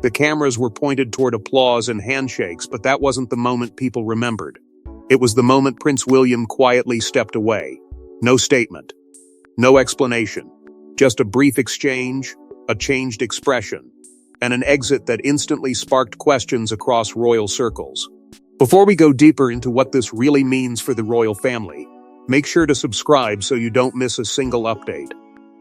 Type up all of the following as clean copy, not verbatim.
The cameras were pointed toward applause and handshakes, but that wasn't the moment people remembered. It was the moment Prince William quietly stepped away. No statement. No explanation. Just a brief exchange, a changed expression, and an exit that instantly sparked questions across royal circles. Before we go deeper into what this really means for the royal family, make sure to subscribe so you don't miss a single update.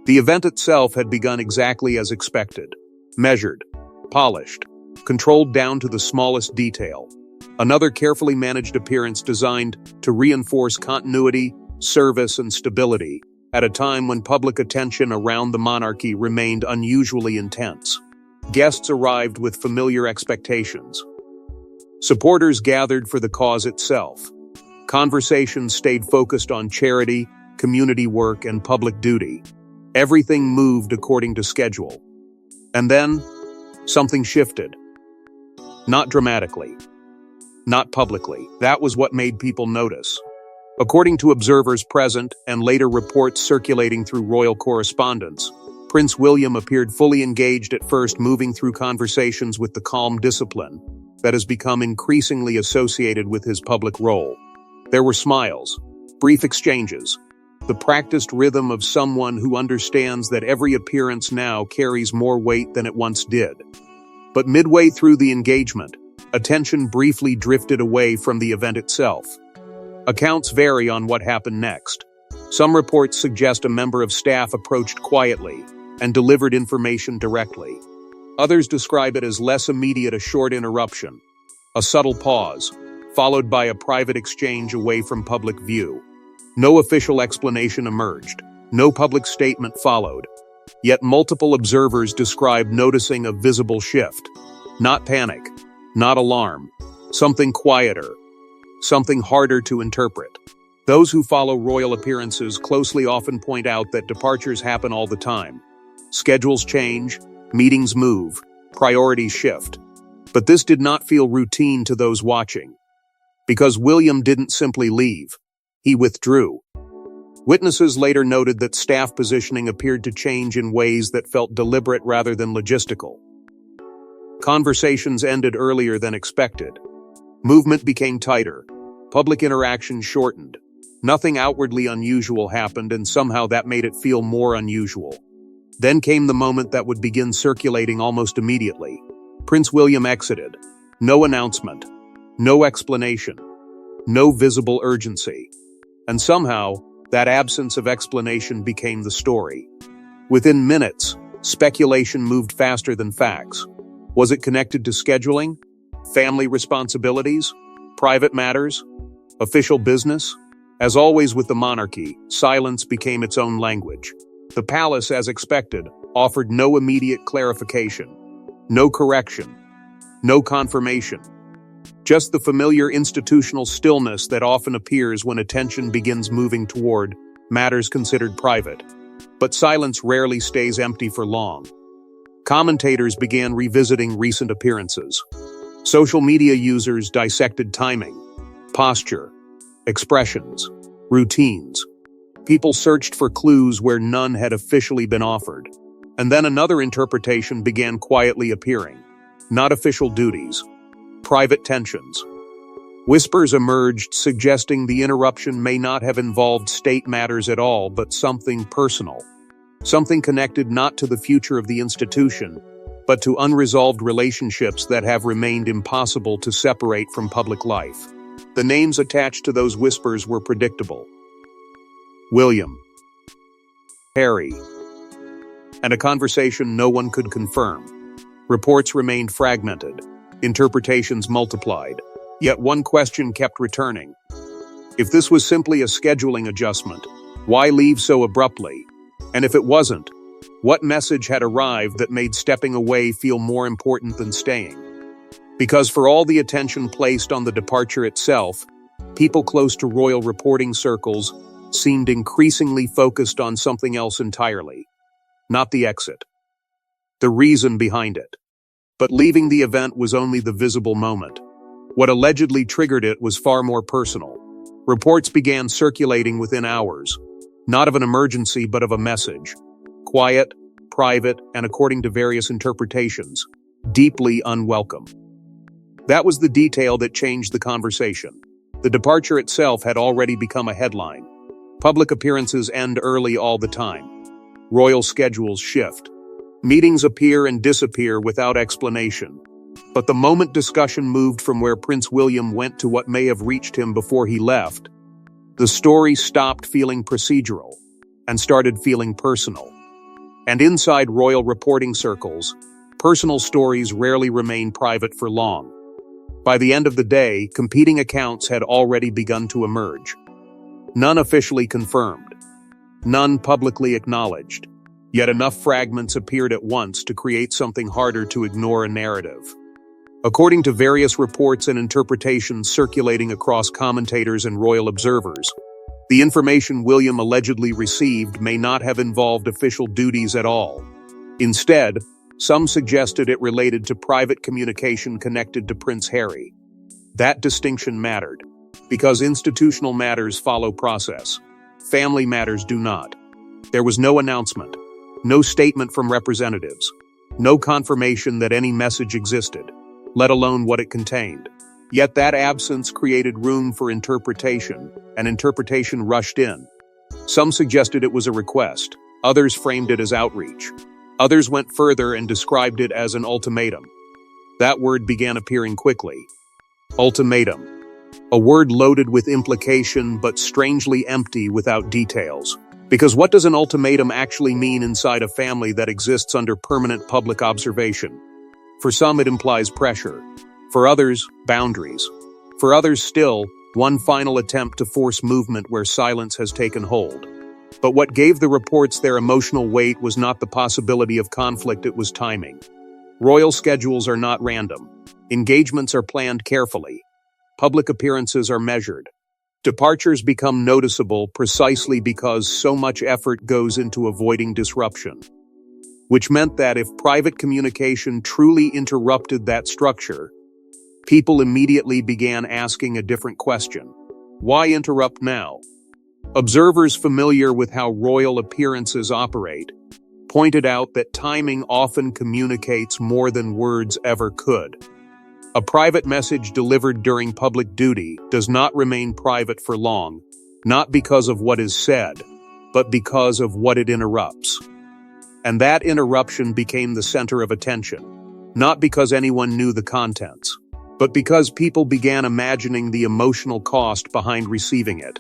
The event itself had begun exactly as expected. Measured, polished, controlled down to the smallest detail. Another carefully managed appearance designed to reinforce continuity, service, and stability at a time when public attention around the monarchy remained unusually intense. Guests arrived with familiar expectations. Supporters gathered for the cause itself. Conversations stayed focused on charity, community work, and public duty. Everything moved according to schedule. And then, something shifted. Not dramatically. Not publicly. That was what made people notice. According to observers present and later reports circulating through royal correspondence, Prince William appeared fully engaged at first, moving through conversations with the calm discipline that has become increasingly associated with his public role. There were smiles, brief exchanges, the practiced rhythm of someone who understands that every appearance now carries more weight than it once did. But midway through the engagement, attention briefly drifted away from the event itself. Accounts vary on what happened next. Some reports suggest a member of staff approached quietly and delivered information directly. Others describe it as less immediate, a short interruption, a subtle pause, followed by a private exchange away from public view. No official explanation emerged. No public statement followed. Yet multiple observers described noticing a visible shift. Not panic, not alarm, something quieter, something harder to interpret. Those who follow royal appearances closely often point out that departures happen all the time. Schedules change, meetings move, priorities shift. But this did not feel routine to those watching. Because William didn't simply leave. He withdrew. Witnesses later noted that staff positioning appeared to change in ways that felt deliberate rather than logistical. Conversations ended earlier than expected. Movement became tighter. Public interaction shortened. Nothing outwardly unusual happened, and somehow that made it feel more unusual. Then came the moment that would begin circulating almost immediately. Prince William exited. No announcement. No explanation. No visible urgency. And somehow, that absence of explanation became the story. Within minutes, speculation moved faster than facts. Was it connected to scheduling? Family responsibilities? Private matters? Official business? As always with the monarchy, silence became its own language. The palace, as expected, offered no immediate clarification, no correction, no confirmation. Just the familiar institutional stillness that often appears when attention begins moving toward matters considered private. But silence rarely stays empty for long. Commentators began revisiting recent appearances. Social media users dissected timing, posture, expressions, routines. People searched for clues where none had officially been offered. And then another interpretation began quietly appearing. Not official duties. Private tensions. Whispers emerged suggesting the interruption may not have involved state matters at all, but something personal. Something connected not to the future of the institution, but to unresolved relationships that have remained impossible to separate from public life. The names attached to those whispers were predictable. William, Harry, and a conversation no one could confirm. Reports remained fragmented. Interpretations multiplied. Yet one question kept returning. If this was simply a scheduling adjustment, why leave so abruptly? And if it wasn't, what message had arrived that made stepping away feel more important than staying? Because for all the attention placed on the departure itself, people close to royal reporting circles seemed increasingly focused on something else entirely. Not the exit. The reason behind it. But leaving the event was only the visible moment. What allegedly triggered it was far more personal. Reports began circulating within hours, not of an emergency but of a message. Quiet, private, and according to various interpretations, deeply unwelcome. That was the detail that changed the conversation. The departure itself had already become a headline. Public appearances end early all the time. Royal schedules shift. Meetings appear and disappear without explanation. But the moment discussion moved from where Prince William went to what may have reached him before he left, the story stopped feeling procedural and started feeling personal. And inside royal reporting circles, personal stories rarely remain private for long. By the end of the day, competing accounts had already begun to emerge. None officially confirmed. None publicly acknowledged. Yet enough fragments appeared at once to create something harder to ignore: a narrative. According to various reports and interpretations circulating across commentators and royal observers, the information William allegedly received may not have involved official duties at all. Instead, some suggested it related to private communication connected to Prince Harry. That distinction mattered, because institutional matters follow process. Family matters do not. There was no announcement, no statement from representatives, no confirmation that any message existed, let alone what it contained. Yet that absence created room for interpretation, and interpretation rushed in. Some suggested it was a request, others framed it as outreach. Others went further and described it as an ultimatum. That word began appearing quickly. Ultimatum. A word loaded with implication but strangely empty without details. Because what does an ultimatum actually mean inside a family that exists under permanent public observation? For some, it implies pressure. For others, boundaries. For others still, one final attempt to force movement where silence has taken hold. But what gave the reports their emotional weight was not the possibility of conflict, it was timing. Royal schedules are not random. Engagements are planned carefully. Public appearances are measured. Departures become noticeable precisely because so much effort goes into avoiding disruption. Which meant that if private communication truly interrupted that structure, people immediately began asking a different question. Why interrupt now? Observers familiar with how royal appearances operate pointed out that timing often communicates more than words ever could. A private message delivered during public duty does not remain private for long, not because of what is said, but because of what it interrupts. And that interruption became the center of attention, not because anyone knew the contents, but because people began imagining the emotional cost behind receiving it.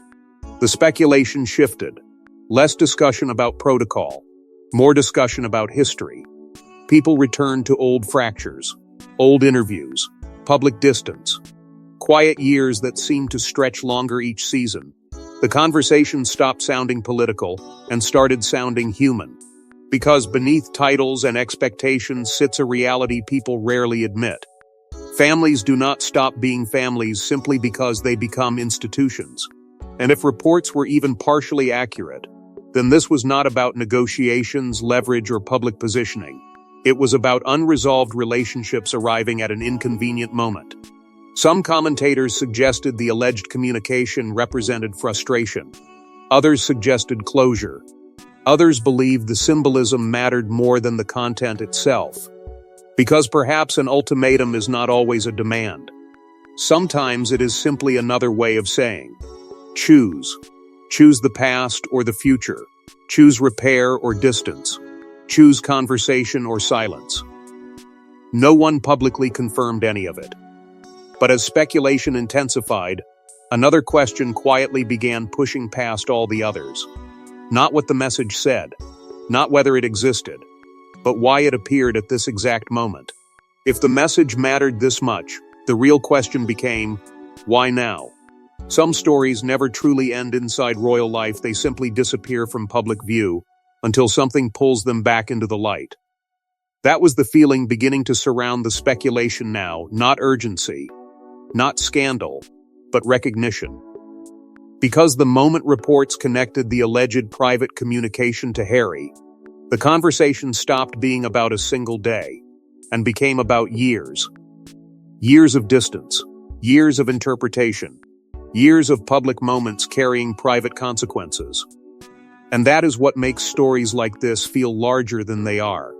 The speculation shifted. Less discussion about protocol, more discussion about history. People returned to old fractures, old interviews, public distance, quiet years that seemed to stretch longer each season. The conversation stopped sounding political and started sounding human. Because beneath titles and expectations sits a reality people rarely admit. Families do not stop being families simply because they become institutions. And if reports were even partially accurate, then this was not about negotiations, leverage, or public positioning. It was about unresolved relationships arriving at an inconvenient moment. Some commentators suggested the alleged communication represented frustration. Others suggested closure. Others believed the symbolism mattered more than the content itself. Because perhaps an ultimatum is not always a demand. Sometimes it is simply another way of saying, choose. Choose the past or the future. Choose repair or distance. Choose conversation or silence. No one publicly confirmed any of it. But as speculation intensified, another question quietly began pushing past all the others. Not what the message said, not whether it existed, but why it appeared at this exact moment. If the message mattered this much, the real question became, why now? Some stories never truly end inside royal life, they simply disappear from public view until something pulls them back into the light. That was the feeling beginning to surround the speculation now, not urgency, not scandal, but recognition. Because the moment reports connected the alleged private communication to Harry, the conversation stopped being about a single day and became about years. Years of distance, years of interpretation, years of public moments carrying private consequences. And that is what makes stories like this feel larger than they are.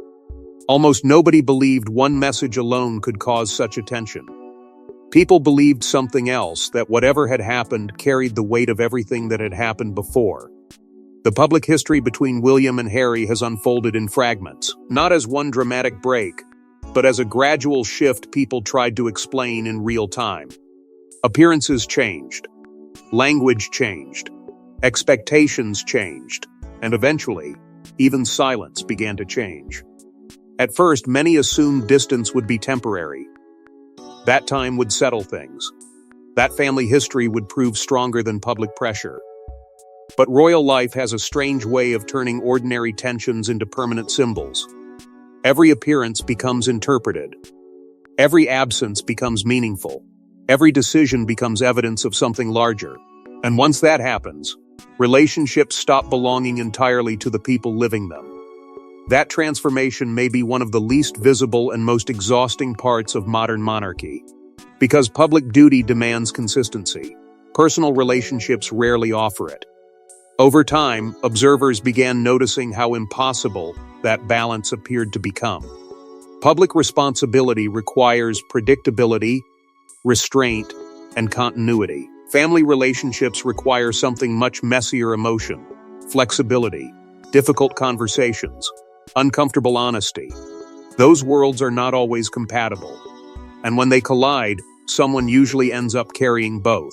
Almost nobody believed one message alone could cause such attention. People believed something else, that whatever had happened carried the weight of everything that had happened before. The public history between William and Harry has unfolded in fragments, not as one dramatic break, but as a gradual shift people tried to explain in real time. Appearances changed. Language changed. Expectations changed. And eventually, even silence began to change. At first, many assumed distance would be temporary. That time would settle things. That family history would prove stronger than public pressure. But royal life has a strange way of turning ordinary tensions into permanent symbols. Every appearance becomes interpreted. Every absence becomes meaningful. Every decision becomes evidence of something larger. And once that happens, relationships stop belonging entirely to the people living them. That transformation may be one of the least visible and most exhausting parts of modern monarchy. Because public duty demands consistency, personal relationships rarely offer it. Over time, observers began noticing how impossible that balance appeared to become. Public responsibility requires predictability, restraint, and continuity. Family relationships require something much messier: emotion, flexibility, difficult conversations, uncomfortable honesty. Those worlds are not always compatible. And when they collide, someone usually ends up carrying both.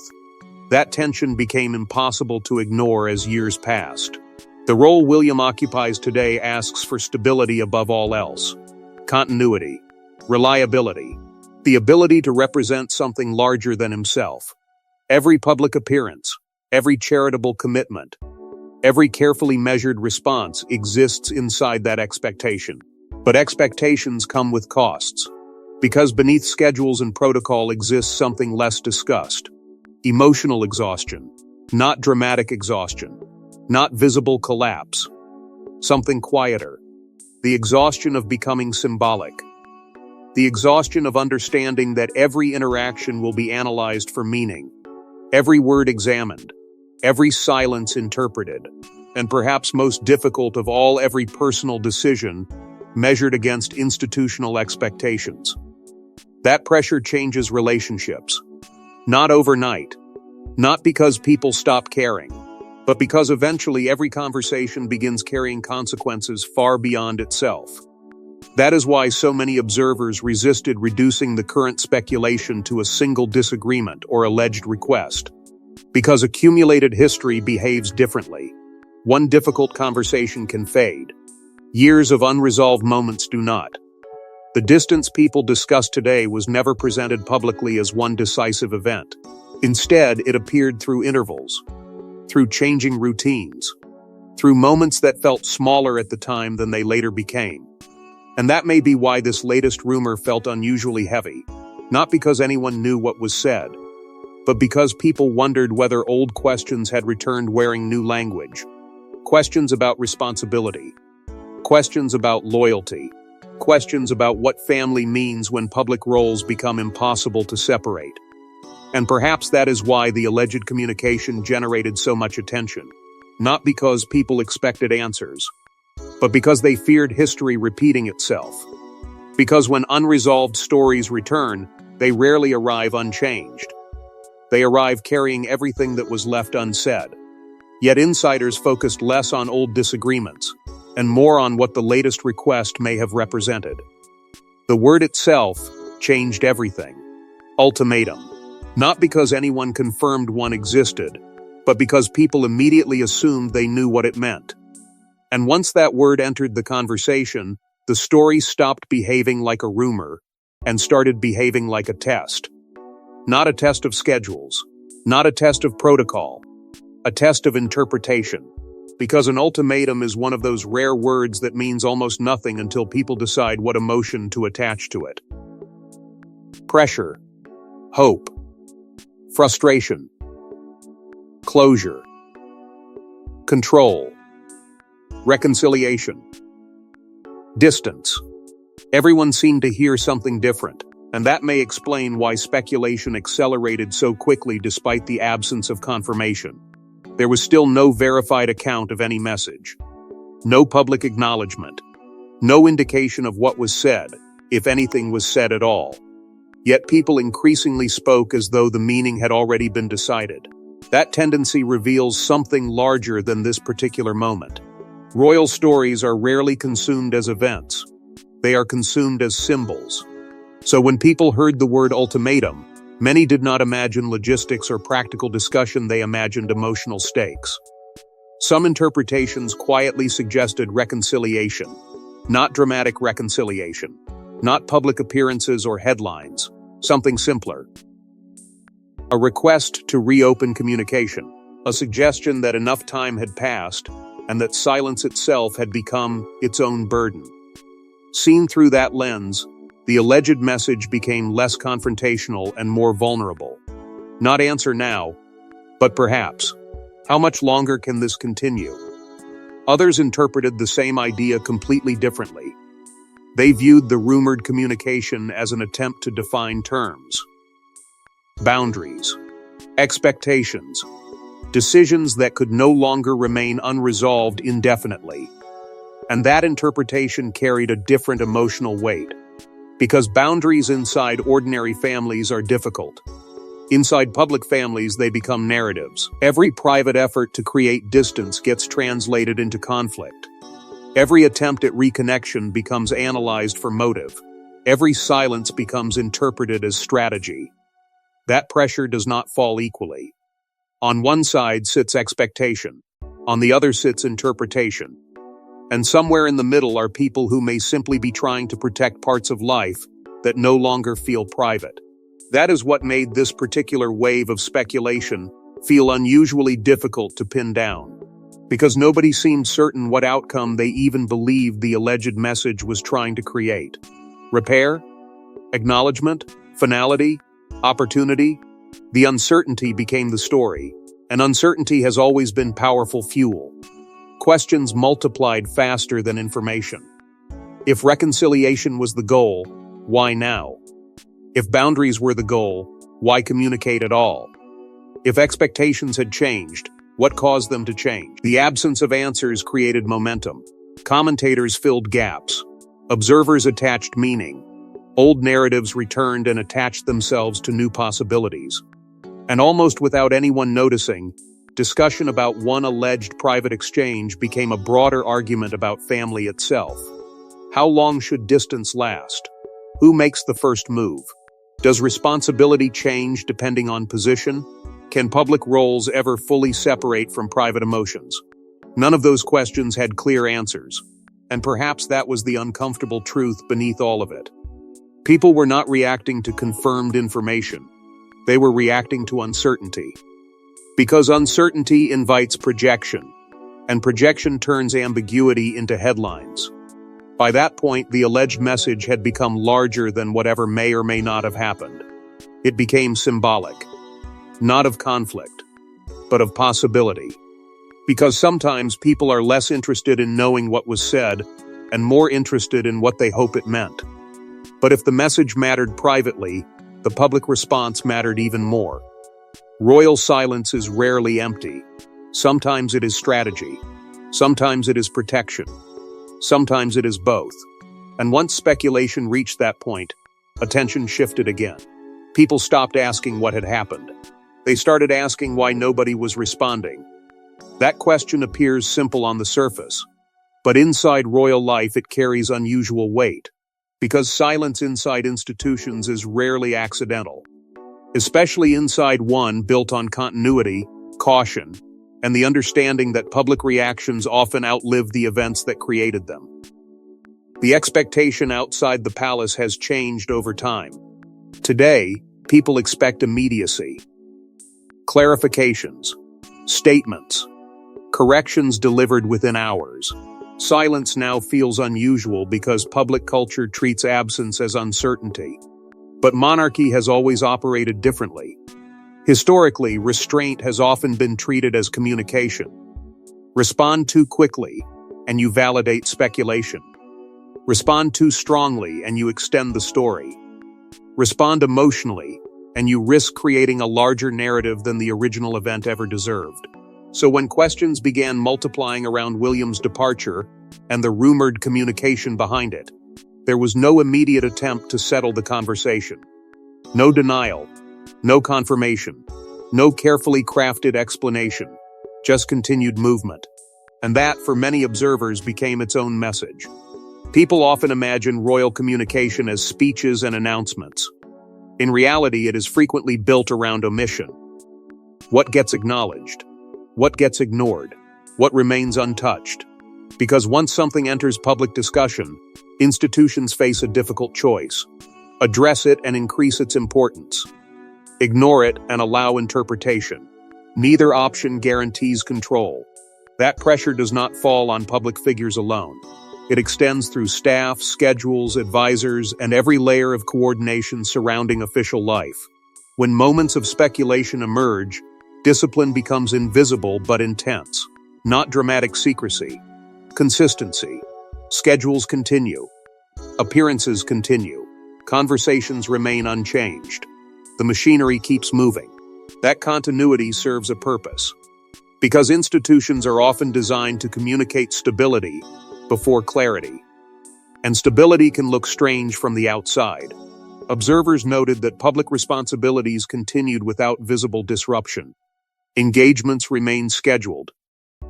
That tension became impossible to ignore as years passed. The role William occupies today asks for stability above all else. Continuity, reliability, the ability to represent something larger than himself. Every public appearance, every charitable commitment, every carefully measured response exists inside that expectation. But expectations come with costs. Because beneath schedules and protocol exists something less discussed. Emotional exhaustion. Not dramatic exhaustion. Not visible collapse. Something quieter. The exhaustion of becoming symbolic. The exhaustion of understanding that every interaction will be analyzed for meaning. Every word examined. Every silence interpreted. And perhaps most difficult of all, every personal decision measured against institutional expectations. That pressure changes relationships. Not overnight. Not because people stop caring, but because eventually every conversation begins carrying consequences far beyond itself. That is why so many observers resisted reducing the current speculation to a single disagreement or alleged request. Because accumulated history behaves differently. One difficult conversation can fade. Years of unresolved moments do not. The distance people discuss today was never presented publicly as one decisive event. Instead, it appeared through intervals, through changing routines, through moments that felt smaller at the time than they later became. And that may be why this latest rumor felt unusually heavy, not because anyone knew what was said, but because people wondered whether old questions had returned wearing new language. Questions about responsibility, questions about loyalty, questions about what family means when public roles become impossible to separate. And perhaps that is why the alleged communication generated so much attention. Not because people expected answers, but because they feared history repeating itself. Because when unresolved stories return, they rarely arrive unchanged. They arrive carrying everything that was left unsaid. Yet insiders focused less on old disagreements, and more on what the latest request may have represented. The word itself changed everything. Ultimatum. Not because anyone confirmed one existed, but because people immediately assumed they knew what it meant. And once that word entered the conversation, the story stopped behaving like a rumor and started behaving like a test. Not a test of schedules, not a test of protocol, a test of interpretation. Because an ultimatum is one of those rare words that means almost nothing until people decide what emotion to attach to it. Pressure, hope, frustration, closure, control, reconciliation, distance. Everyone seemed to hear something different, and that may explain why speculation accelerated so quickly despite the absence of confirmation. There was still no verified account of any message. No public acknowledgement. No indication of what was said, if anything was said at all. Yet people increasingly spoke as though the meaning had already been decided. That tendency reveals something larger than this particular moment. Royal stories are rarely consumed as events. They are consumed as symbols. So when people heard the word ultimatum, many did not imagine logistics or practical discussion, they imagined emotional stakes. Some interpretations quietly suggested reconciliation, not dramatic reconciliation, not public appearances or headlines, something simpler. A request to reopen communication, a suggestion that enough time had passed and that silence itself had become its own burden. Seen through that lens, the alleged message became less confrontational and more vulnerable. Not answer now, but perhaps. How much longer can this continue? Others interpreted the same idea completely differently. They viewed the rumored communication as an attempt to define terms, boundaries, expectations, decisions that could no longer remain unresolved indefinitely. And that interpretation carried a different emotional weight, because boundaries inside ordinary families are difficult. Inside public families, they become narratives. Every private effort to create distance gets translated into conflict. Every attempt at reconnection becomes analyzed for motive. Every silence becomes interpreted as strategy. That pressure does not fall equally. On one side sits expectation. On the other sits interpretation. And somewhere in the middle are people who may simply be trying to protect parts of life that no longer feel private. That is what made this particular wave of speculation feel unusually difficult to pin down, because nobody seemed certain what outcome they even believed the alleged message was trying to create. Repair? Acknowledgement? Finality? Opportunity? The uncertainty became the story, and uncertainty has always been powerful fuel. Questions multiplied faster than information. If reconciliation was the goal, why now? If boundaries were the goal, why communicate at all? If expectations had changed, what caused them to change? The absence of answers created momentum. Commentators filled gaps. Observers attached meaning. Old narratives returned and attached themselves to new possibilities. And almost without anyone noticing, discussion about one alleged private exchange became a broader argument about family itself. How long should distance last? Who makes the first move? Does responsibility change depending on position? Can public roles ever fully separate from private emotions? None of those questions had clear answers, and perhaps that was the uncomfortable truth beneath all of it. People were not reacting to confirmed information. They were reacting to uncertainty. Because uncertainty invites projection, and projection turns ambiguity into headlines. By that point, the alleged message had become larger than whatever may or may not have happened. It became symbolic, not of conflict, but of possibility. Because sometimes people are less interested in knowing what was said and more interested in what they hope it meant. But if the message mattered privately, the public response mattered even more. Royal silence is rarely empty. Sometimes it is strategy. Sometimes it is protection. Sometimes it is both. And once speculation reached that point, attention shifted again. People stopped asking what had happened. They started asking why nobody was responding. That question appears simple on the surface, but inside royal life it carries unusual weight, because silence inside institutions is rarely accidental, especially inside one built on continuity, caution, and the understanding that public reactions often outlive the events that created them. The expectation outside the palace has changed over time. Today, people expect immediacy, clarifications, statements, corrections delivered within hours. Silence now feels unusual because public culture treats absence as uncertainty. But monarchy has always operated differently. Historically, restraint has often been treated as communication. Respond too quickly, and you validate speculation. Respond too strongly, and you extend the story. Respond emotionally, and you risk creating a larger narrative than the original event ever deserved. So when questions began multiplying around William's departure, and the rumored communication behind it. There was no immediate attempt to settle the conversation. No denial, no confirmation, no carefully crafted explanation, just continued movement. And that, for many observers, became its own message. People often imagine royal communication as speeches and announcements. In reality, it is frequently built around omission. What gets acknowledged? What gets ignored? What remains untouched? Because once something enters public discussion, institutions face a difficult choice. Address it and increase its importance. Ignore it and allow interpretation. Neither option guarantees control. That pressure does not fall on public figures alone. It extends through staff, schedules, advisors, and every layer of coordination surrounding official life. When moments of speculation emerge, discipline becomes invisible but intense. Not dramatic secrecy. Consistency. Schedules continue. Appearances continue. Conversations remain unchanged. The machinery keeps moving. That continuity serves a purpose. Because institutions are often designed to communicate stability before clarity. And stability can look strange from the outside. Observers noted that public responsibilities continued without visible disruption. Engagements remained scheduled.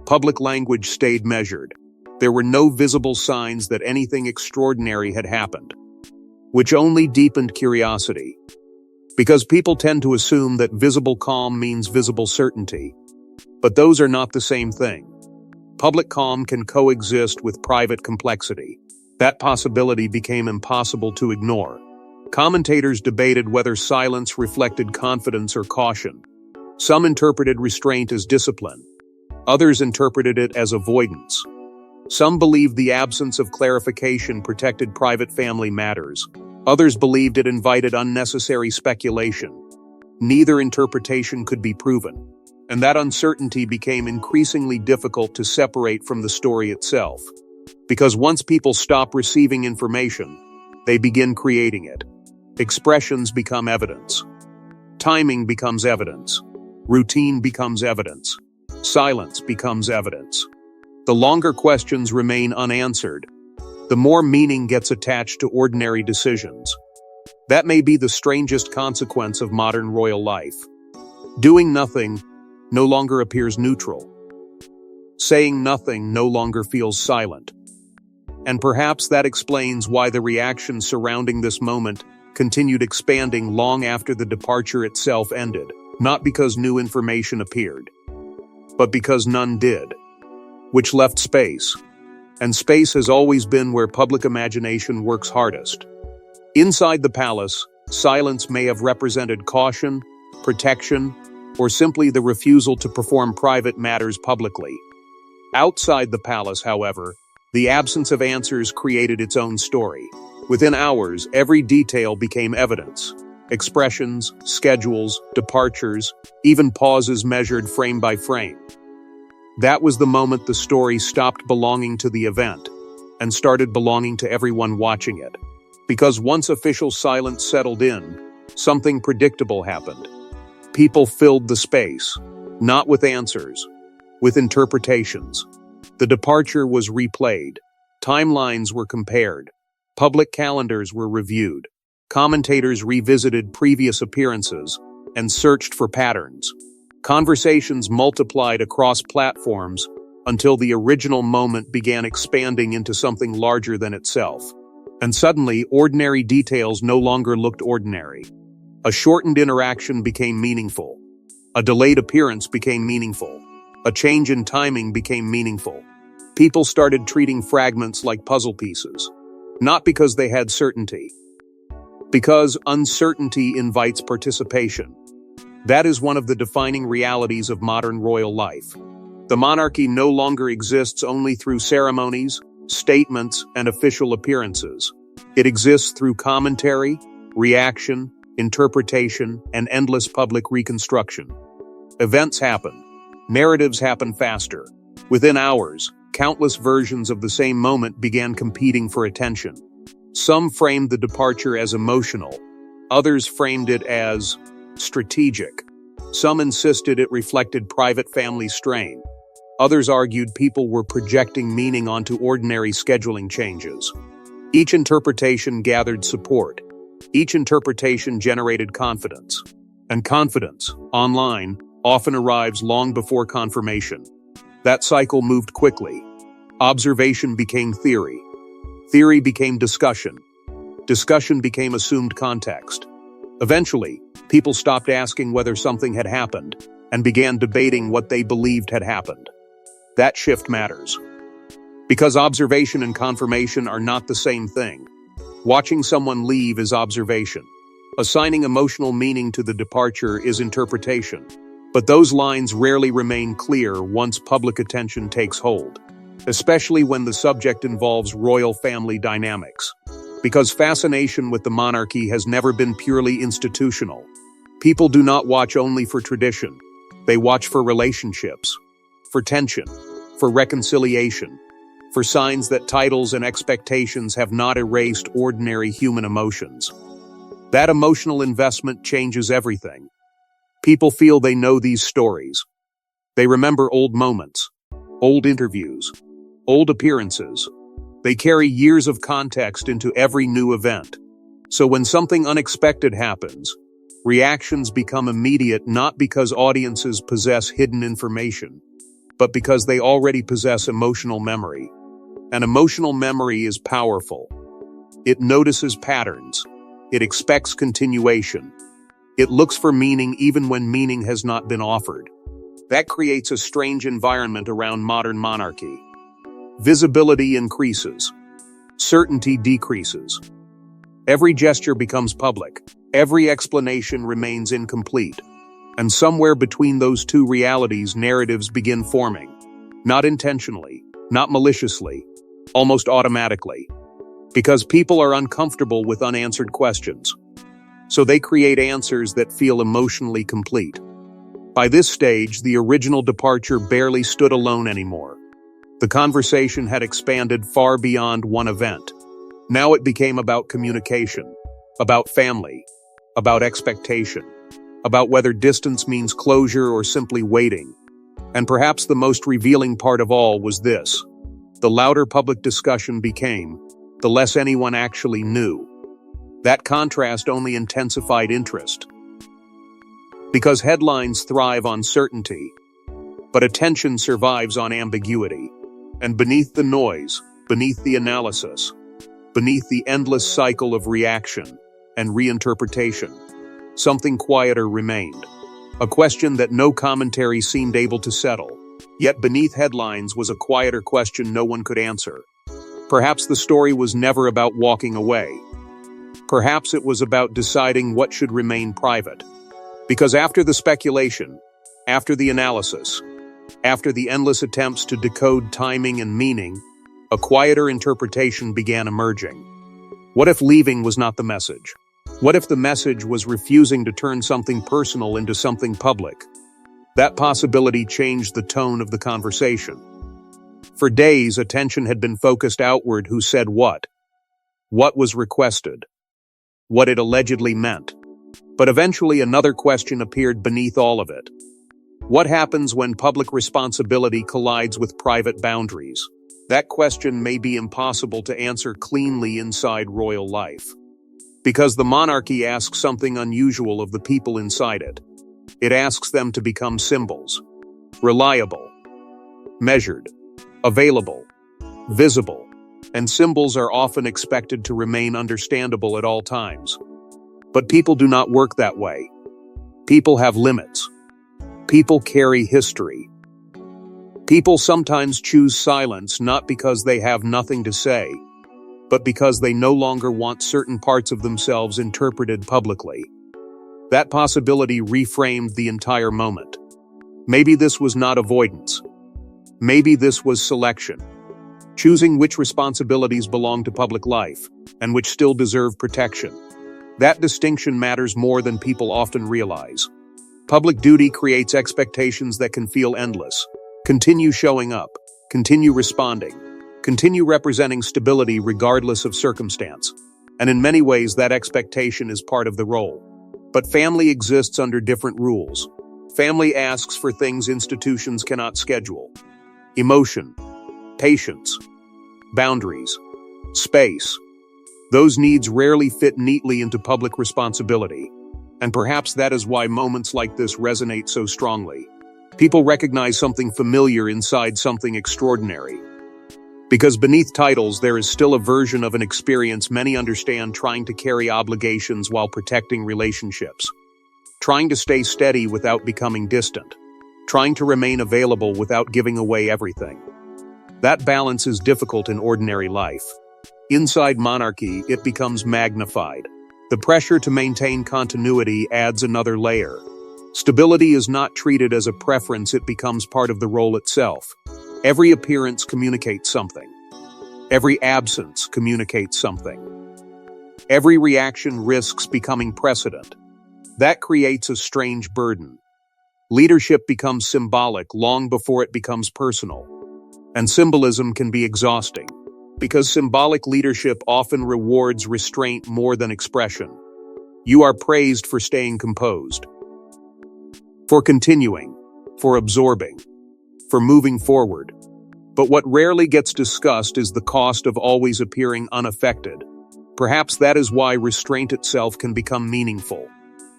Public language stayed measured. There were no visible signs that anything extraordinary had happened, which only deepened curiosity. Because people tend to assume that visible calm means visible certainty. But those are not the same thing. Public calm can coexist with private complexity. That possibility became impossible to ignore. Commentators debated whether silence reflected confidence or caution. Some interpreted restraint as discipline. Others interpreted it as avoidance. Some believed the absence of clarification protected private family matters. Others believed it invited unnecessary speculation. Neither interpretation could be proven. And that uncertainty became increasingly difficult to separate from the story itself. Because once people stop receiving information, they begin creating it. Expressions become evidence. Timing becomes evidence. Routine becomes evidence. Silence becomes evidence. The longer questions remain unanswered, the more meaning gets attached to ordinary decisions. That may be the strangest consequence of modern royal life. Doing nothing no longer appears neutral. Saying nothing no longer feels silent. And perhaps that explains why the reaction surrounding this moment continued expanding long after the departure itself ended, not because new information appeared, but because none did, which left space. And space has always been where public imagination works hardest. Inside the palace, silence may have represented caution, protection, or simply the refusal to perform private matters publicly. Outside the palace, however, the absence of answers created its own story. Within hours, every detail became evidence. Expressions, schedules, departures, even pauses measured frame by frame. That was the moment the story stopped belonging to the event and started belonging to everyone watching it. Because once official silence settled in, something predictable happened. People filled the space, not with answers, with interpretations. The departure was replayed. Timelines were compared. Public calendars were reviewed. Commentators revisited previous appearances and searched for patterns. Conversations multiplied across platforms until the original moment began expanding into something larger than itself. And suddenly, ordinary details no longer looked ordinary. A shortened interaction became meaningful. A delayed appearance became meaningful. A change in timing became meaningful. People started treating fragments like puzzle pieces. Not because they had certainty. Because uncertainty invites participation. That is one of the defining realities of modern royal life. The monarchy no longer exists only through ceremonies, statements, and official appearances. It exists through commentary, reaction, interpretation, and endless public reconstruction. Events happen. Narratives happen faster. Within hours, countless versions of the same moment began competing for attention. Some framed the departure as emotional. Others framed it as strategic. Some insisted it reflected private family strain. Others argued people were projecting meaning onto ordinary scheduling changes. Each interpretation gathered support. Each interpretation generated confidence. And confidence, online, often arrives long before confirmation. That cycle moved quickly. Observation became theory. Theory became discussion. Discussion became assumed context. Eventually, people stopped asking whether something had happened and began debating what they believed had happened. That shift matters. Because observation and confirmation are not the same thing. Watching someone leave is observation. Assigning emotional meaning to the departure is interpretation. But those lines rarely remain clear once public attention takes hold, especially when the subject involves royal family dynamics. Because fascination with the monarchy has never been purely institutional. People do not watch only for tradition. They watch for relationships, for tension, for reconciliation, for signs that titles and expectations have not erased ordinary human emotions. That emotional investment changes everything. People feel they know these stories. They remember old moments, old interviews, old appearances. They carry years of context into every new event. So when something unexpected happens, reactions become immediate not because audiences possess hidden information, but because they already possess emotional memory. And emotional memory is powerful. It notices patterns. It expects continuation. It looks for meaning even when meaning has not been offered. That creates a strange environment around modern monarchy. Visibility increases. Certainty decreases. Every gesture becomes public. Every explanation remains incomplete. And somewhere between those two realities, narratives begin forming. Not intentionally, not maliciously, almost automatically. Because people are uncomfortable with unanswered questions. So they create answers that feel emotionally complete. By this stage, the original departure barely stood alone anymore. The conversation had expanded far beyond one event. Now it became about communication, about family, about expectation, about whether distance means closure or simply waiting. And perhaps the most revealing part of all was this. The louder public discussion became, the less anyone actually knew. That contrast only intensified interest. Because headlines thrive on certainty, but attention survives on ambiguity. And beneath the noise, beneath the analysis, beneath the endless cycle of reaction and reinterpretation, something quieter remained. A question that no commentary seemed able to settle. Yet beneath headlines was a quieter question no one could answer. Perhaps the story was never about walking away. Perhaps it was about deciding what should remain private. Because after the speculation, after the analysis, after the endless attempts to decode timing and meaning, a quieter interpretation began emerging. What if leaving was not the message? What if the message was refusing to turn something personal into something public? That possibility changed the tone of the conversation. For days, attention had been focused outward: who said what was requested, what it allegedly meant. But eventually another question appeared beneath all of it. What happens when public responsibility collides with private boundaries? That question may be impossible to answer cleanly inside royal life. Because the monarchy asks something unusual of the people inside it. It asks them to become symbols. Reliable, measured, available, visible. And symbols are often expected to remain understandable at all times. But people do not work that way. People have limits. People carry history. People sometimes choose silence not because they have nothing to say, but because they no longer want certain parts of themselves interpreted publicly. That possibility reframed the entire moment. Maybe this was not avoidance. Maybe this was selection. Choosing which responsibilities belong to public life, and which still deserve protection. That distinction matters more than people often realize. Public duty creates expectations that can feel endless. Continue showing up, continue responding, continue representing stability regardless of circumstance. And in many ways, that expectation is part of the role. But family exists under different rules. Family asks for things institutions cannot schedule. Emotion, patience, boundaries, space. Those needs rarely fit neatly into public responsibility. And perhaps that is why moments like this resonate so strongly. People recognize something familiar inside something extraordinary. Because beneath titles, there is still a version of an experience many understand, trying to carry obligations while protecting relationships. Trying to stay steady without becoming distant. Trying to remain available without giving away everything. That balance is difficult in ordinary life. Inside monarchy, it becomes magnified. The pressure to maintain continuity adds another layer. Stability is not treated as a preference, it becomes part of the role itself. Every appearance communicates something. Every absence communicates something. Every reaction risks becoming precedent. That creates a strange burden. Leadership becomes symbolic long before it becomes personal. And symbolism can be exhausting, because symbolic leadership often rewards restraint more than expression. You are praised for staying composed, for continuing, for absorbing, for moving forward. But what rarely gets discussed is the cost of always appearing unaffected. Perhaps that is why restraint itself can become meaningful.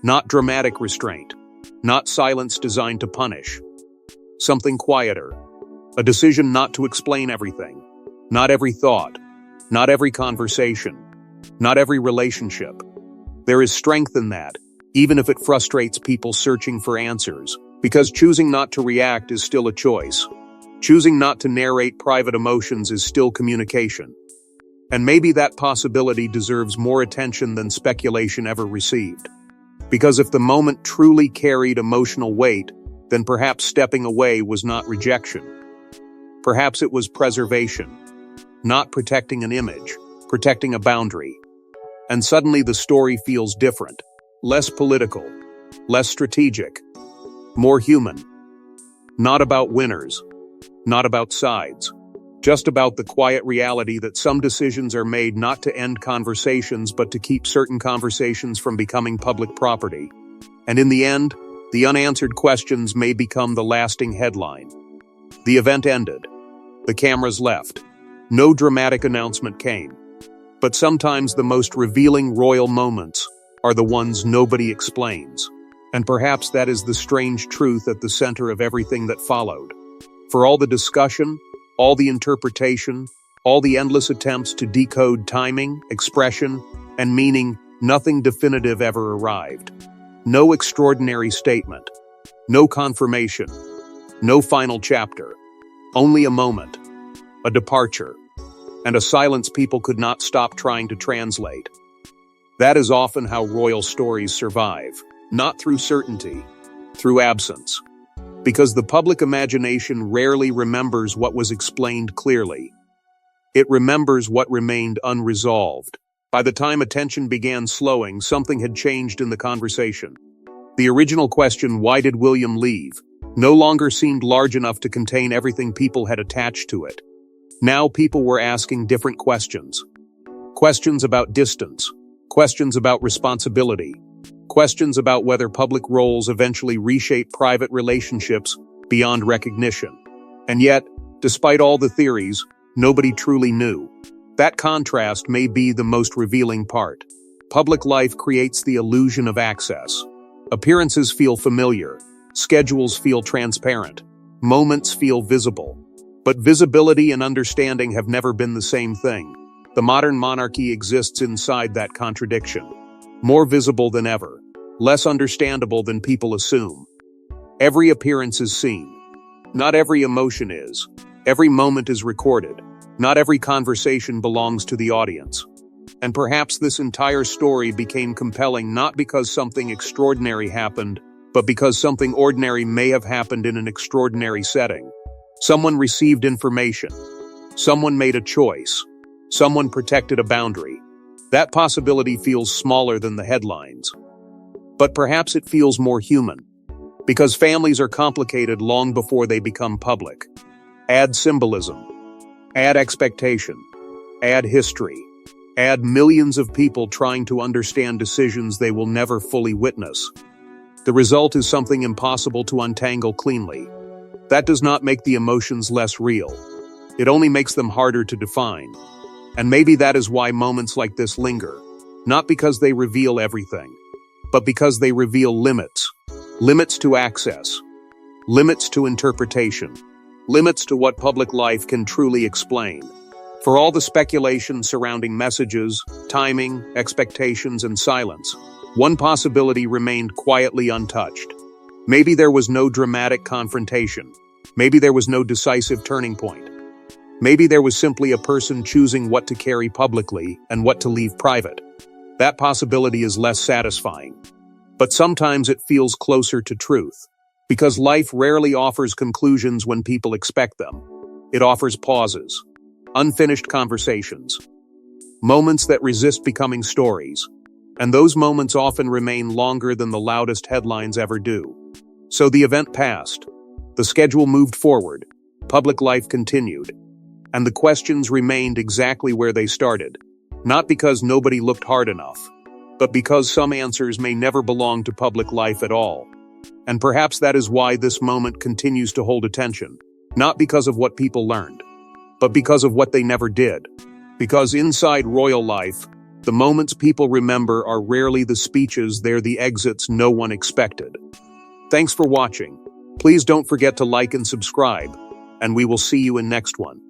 Not dramatic restraint, not silence designed to punish. Something quieter. A decision not to explain everything. Not every thought. Not every conversation. Not every relationship. There is strength in that, even if it frustrates people searching for answers, because choosing not to react is still a choice. Choosing not to narrate private emotions is still communication. And maybe that possibility deserves more attention than speculation ever received. Because if the moment truly carried emotional weight, then perhaps stepping away was not rejection. Perhaps it was preservation. Not protecting an image, protecting a boundary. And suddenly the story feels different. Less political. Less strategic. More human. Not about winners. Not about sides. Just about the quiet reality that some decisions are made not to end conversations but to keep certain conversations from becoming public property. And in the end, the unanswered questions may become the lasting headline. The event ended. The cameras left. No dramatic announcement came. But sometimes the most revealing royal moments are the ones nobody explains. And perhaps that is the strange truth at the center of everything that followed. For all the discussion, all the interpretation, all the endless attempts to decode timing, expression, and meaning, nothing definitive ever arrived. No extraordinary statement. No confirmation. No final chapter. Only a moment. A departure. And a silence people could not stop trying to translate. That is often how royal stories survive. Not through certainty. Through absence. Because the public imagination rarely remembers what was explained clearly. It remembers what remained unresolved. By the time attention began slowing, something had changed in the conversation. The original question, "Why did William leave?" no longer seemed large enough to contain everything people had attached to it. Now people were asking different questions. Questions about distance. Questions about responsibility. Questions about whether public roles eventually reshape private relationships beyond recognition. And yet, despite all the theories, nobody truly knew. That contrast may be the most revealing part. Public life creates the illusion of access. Appearances feel familiar. Schedules feel transparent. Moments feel visible. But visibility and understanding have never been the same thing. The modern monarchy exists inside that contradiction. More visible than ever. Less understandable than people assume. Every appearance is seen. Not every emotion is. Every moment is recorded. Not every conversation belongs to the audience. And perhaps this entire story became compelling not because something extraordinary happened, but because something ordinary may have happened in an extraordinary setting. Someone received information. Someone made a choice. Someone protected a boundary. That possibility feels smaller than the headlines. But perhaps it feels more human. Because families are complicated long before they become public. Add symbolism. Add expectation. Add history. Add millions of people trying to understand decisions they will never fully witness. The result is something impossible to untangle cleanly. That does not make the emotions less real. It only makes them harder to define. And maybe that is why moments like this linger. Not because they reveal everything, but because they reveal limits. Limits to access. Limits to interpretation. Limits to what public life can truly explain. For all the speculation surrounding messages, timing, expectations, and silence, one possibility remained quietly untouched. Maybe there was no dramatic confrontation. Maybe there was no decisive turning point. Maybe there was simply a person choosing what to carry publicly and what to leave private. That possibility is less satisfying. But sometimes it feels closer to truth. Because life rarely offers conclusions when people expect them. It offers pauses, unfinished conversations, moments that resist becoming stories. And those moments often remain longer than the loudest headlines ever do. So the event passed. The schedule moved forward. Public life continued. And the questions remained exactly where they started. Not because nobody looked hard enough, but because some answers may never belong to public life at all. And perhaps that is why this moment continues to hold attention. Not because of what people learned, but because of what they never did. Because inside royal life, the moments people remember are rarely the speeches, they're the exits no one expected. Thanks for watching. Please don't forget to like and subscribe, and we will see you in next one.